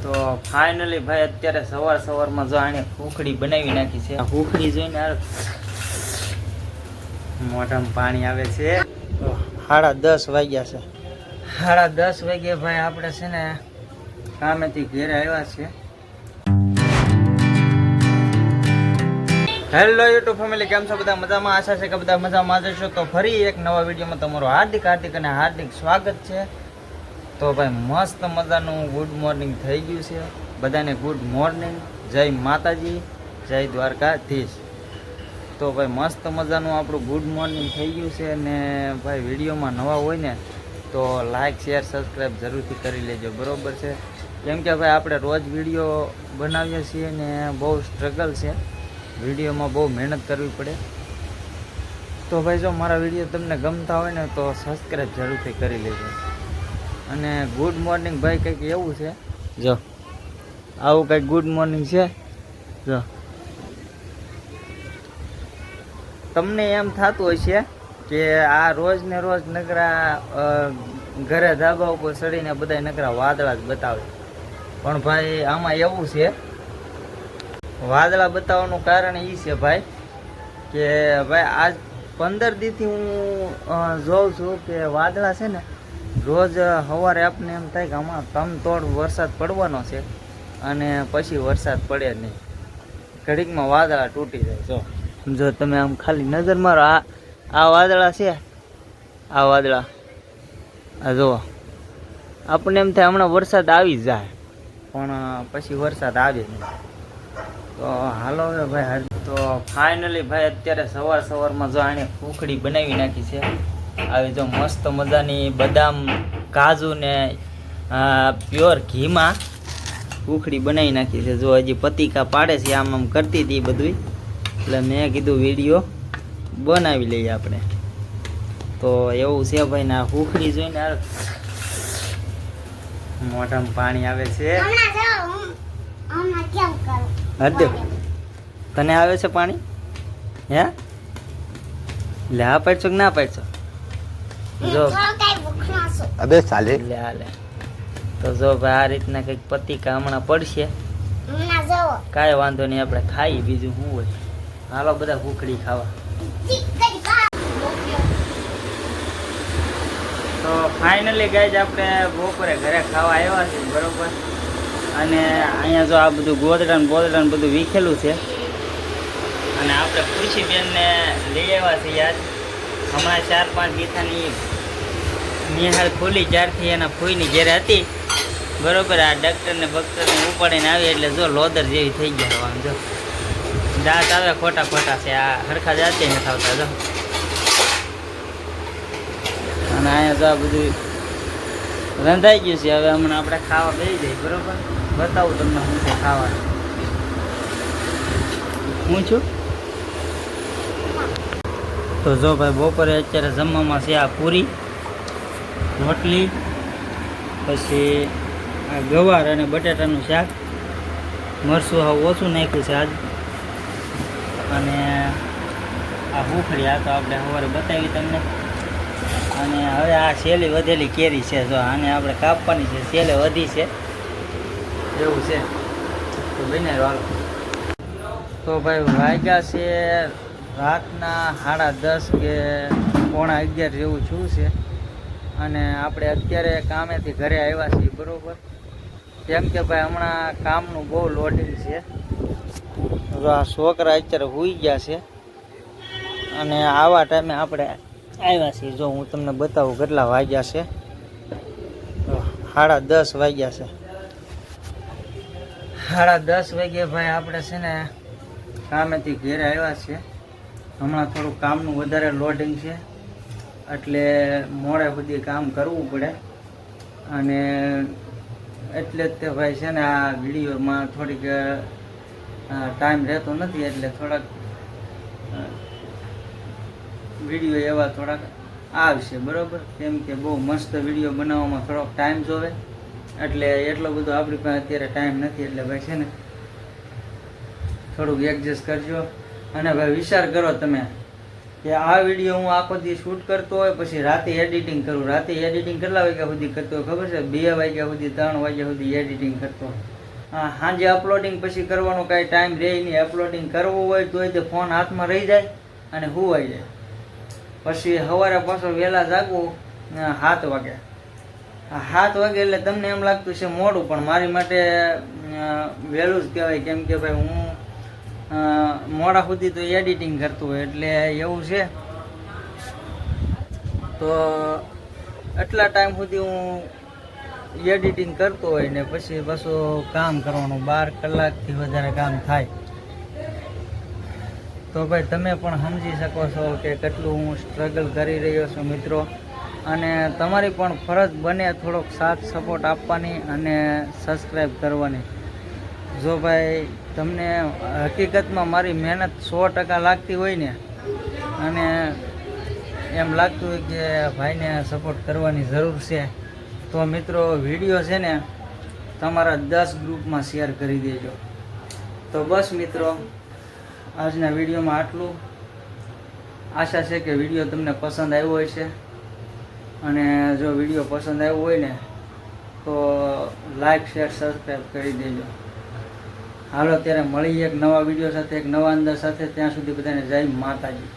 તો ફાઇનલી ભાઈ અત્યારે સવારમાં જો આને ખુખડી બનાવી નાખી છે. આ ખુખડી જોઈને યાર મોઢામાં પાણી આવે છે. 10:30 વાગ્યા છે. 10:30 વાગ્યે ભાઈ આપણે છે ને કામેથી ઘેરે આવ્યા છે. હેલો યુટ્યુબ ફેમિલી, કેમ છો બધા? મજામાં? આશા છે કે બધા મજામાં જ હશો. તો ફરી એક નવા વિડીયોમાં તમારું હાર્દિક સ્વાગત છે. તો ભાઈ મસ્ત મજાનું ગુડ મોર્નિંગ થઈ ગયું છે બધાને. ગુડ મોર્નિંગ, જય માતાજી, જય દ્વારકાધીશ. તો ભાઈ મસ્ત મજાનું આપણું ગુડ મોર્નિંગ થઈ ગયું છે. ને ભાઈ વિડીયોમાં નવા હોય ને તો લાઇક શેર સબસ્ક્રાઈબ જરૂરથી કરી લેજો, બરાબર છે? કેમ કે ભાઈ આપણે રોજ વિડીયો બનાવીએ છીએ ને બહુ સ્ટ્રગલ છે, વિડીયોમાં બહુ મહેનત કરવી પડે. તો ભાઈ જો મારા વિડીયો તમને ગમતા હોય ને તો સબસ્ક્રાઈબ જરૂરથી કરી લેજો. અને ગુડ મોર્નિંગ ભાઈ કંઈક એવું છે, જો આવું કંઈક ગુડ મોર્નિંગ છે. જો તમને એમ થતું હશે કે આ રોજ ને રોજ નકરા ઘરે ધાબા ઉપર ચડીને બધા નકરા વાદળા જ બતાવે, પણ ભાઈ આમાં એવું છે, વાદળા બતાવવાનું કારણ એ છે ભાઈ કે ભાઈ આજ 15 દીથી હું જોઉં છું કે વાદળા છે ને રોજ સવારે આપણને એમ થાય કે આમાં તમતોડ વરસાદ પડવાનો છે અને પછી વરસાદ પડે નહીં, ઘડીકમાં વાદળા તૂટી જાય. જો તમે આમ ખાલી નજર મારો, આ વાદળા છે, આ વાદળા આ જુઓ, આપણને એમ થાય હમણાં વરસાદ આવી જાય પણ પછી વરસાદ આવે નહીં. તો હાલો હવે ભાઈ. તો ફાઇનલી ભાઈ અત્યારે સવારમાં જો આને ખુખડી બનાવી નાખી છે. આવી જો મસ્ત મજાની બદામ કાજુ ને પ્યોર ઘીમાં ખુખડી બનાવી નાખી છે. જો હજી પતિકા પાડે છે, આમ કરતી હતી બધું, એટલે મેં કીધું વિડીયો બનાવી લઈએ આપણે. તો એવું છે ભાઈ ને આ ખુખડી જોઈને યાર મોઢામાં પાણી આવે છે. હરદેવ, તને આવે છે પાણી? હે લે, આ પાડશો કે ના પાડશો? જો અબે ચાલે લે હાલે. તો જો ભાઈ આ રીતના કંઈક પતિકા હમણાં પડશે, કાંઈ વાંધો નહીં, આપણે ખાઈ, બીજું શું હોય. હાલો બધા ખુખડી ખાવા. તો ફાઇનલી ગાઈઝ આપણે બપોરે ઘરે ખાવા આવ્યા છીએ, બરોબર? અને અહીંયા જો આ બધું ગોદડા ને બધું વીખેલું છે. અને આપણે ખુશીબેનને લઈ આવ્યા છીએ આજ. હમણાં 4-5 દીથાની નિહાળ ખુલી જ્યારથી એના ફૂઈની ઘેરે હતી, બરોબર? આ ડૉક્ટરને ઉપાડીને આવી એટલે જો લોદર જેવી થઈ ગયા. આમ જો દાંત આવે ખોટા છે, આ હરખા જાતે નથી આવતા. જો અને અહીંયા જો આ બધું રંધાઈ ગયું છે. હવે હમણાં આપણે ખાવા બેસી જઈએ, બરોબર? બતાવું તમને શું છે ખાવાનું. હું છું તો જો ભાઈ બપોરે અત્યારે જમવામાં છે આ પૂરી, રોટલી, પછી આ ગવાર અને બટાટાનું શાક, મરચું હાવ ઓછું નાખ્યું છે આજ, અને આ ખુખડી આ તો આપણે સવારે બતાવી તમને. અને હવે આ સેલી વધેલી કેરી છે, જો આને આપણે કાપવાની છે, સેલે વધી છે એવું છે. તો બને હાલો. તો ભાઈ વાગ્યા છે રાતના 10:30 કે 11:15 જેવું છું છે. અને આપણે અત્યારે કામેથી ઘરે આવ્યા છીએ, બરાબર? કેમ કે ભાઈ હમણાં કામનું બહુ લોડિંગ છે. જો આ છોકરા અત્યારે સૂઈ ગયા છે અને આવા ટાઈમે આપણે આવ્યા છીએ. જો હું તમને બતાવું કેટલા વાગ્યા છે. 10:30 વાગ્યા છે. 10:30 વાગ્યે ભાઈ આપણે છે ને કામેથી ઘેરે આવ્યા છે. હમણાં થોડું કામનું વધારે લોડિંગ છે એટલે મોડે સુધી કામ કરવું પડે. અને એટલે જ તે ભાઈ છે ને આ વિડીયોમાં થોડીક ટાઈમ રહેતો નથી, એટલે થોડાક વિડીયો એવા થોડાક આવશે, બરાબર? કેમ કે બહુ મસ્ત વિડીયો બનાવવામાં થોડોક ટાઈમ જોવે, એટલે એટલો બધો આપણી પાસે અત્યારે ટાઈમ નથી. એટલે ભાઈ છે ને થોડુંક એડજસ્ટ કરજો. અને ભાઈ વિચાર કરો તમે કે આ વિડીયો હું આખો દી શૂટ કરતો હોય, પછી રાતે એડિટિંગ કરું. રાતે એડિટિંગ કેટલા વાગ્યા સુધી કરતો હોય ખબર છે? 2 વાગ્યા સુધી 3 વાગ્યા સુધી એડિટિંગ કરતો હોય. સાંજે અપલોડિંગ પછી કરવાનો કાંઈ ટાઈમ રહે નહીં. અપલોડિંગ કરવું હોય તોય તે ફોન હાથમાં રહી જાય અને હુવાઈ જાય. પછી સવારે પાછો વહેલા જાગવું 7 વાગે. 7 વાગે એટલે તમને એમ લાગતું છે મોડું, પણ મારી માટે વહેલું જ કહેવાય. કેમ કે ભાઈ હું મોડા સુધી તો એડિટિંગ કરતો હોય એટલે એવું છે. તો એટલા ટાઈમ સુધી હું એડિટિંગ કરતો હોય ને પછી પાછું કામ કરવાનું. 12 કલાકથી વધારે કામ થાય. તો ભાઈ તમે પણ સમજી શકો છો કે કેટલું હું સ્ટ્રગલ કરી રહ્યો છું મિત્રો. અને તમારી પણ ફરજ બને થોડોક સાથ સપોર્ટ આપવાની અને સબસ્ક્રાઈબ કરવાની. જો ભાઈ તમને હકીકતમાં મારી મહેનત 100% લાગતી હોય ને, અને એમ લાગતું હોય કે ભાઈને સપોર્ટ કરવાની જરૂર છે, તો મિત્રો વિડીયો છે ને તમારા 10 ગ્રુપમાં શેર કરી દેજો. તો બસ મિત્રો, આજના વિડીયોમાં આટલું. આશા છે કે વિડીયો તમને પસંદ આવ્યો હશે. અને જો વિડીયો પસંદ આવ્યો હોય ને તો લાઈક શેર સબસ્ક્રાઈબ કરી દેજો. હાલો ત્યારે મળીએ એક નવા વિડીયો સાથે, એક નવા અંદર સાથે. ત્યાં સુધી બધાને જય માતાજી.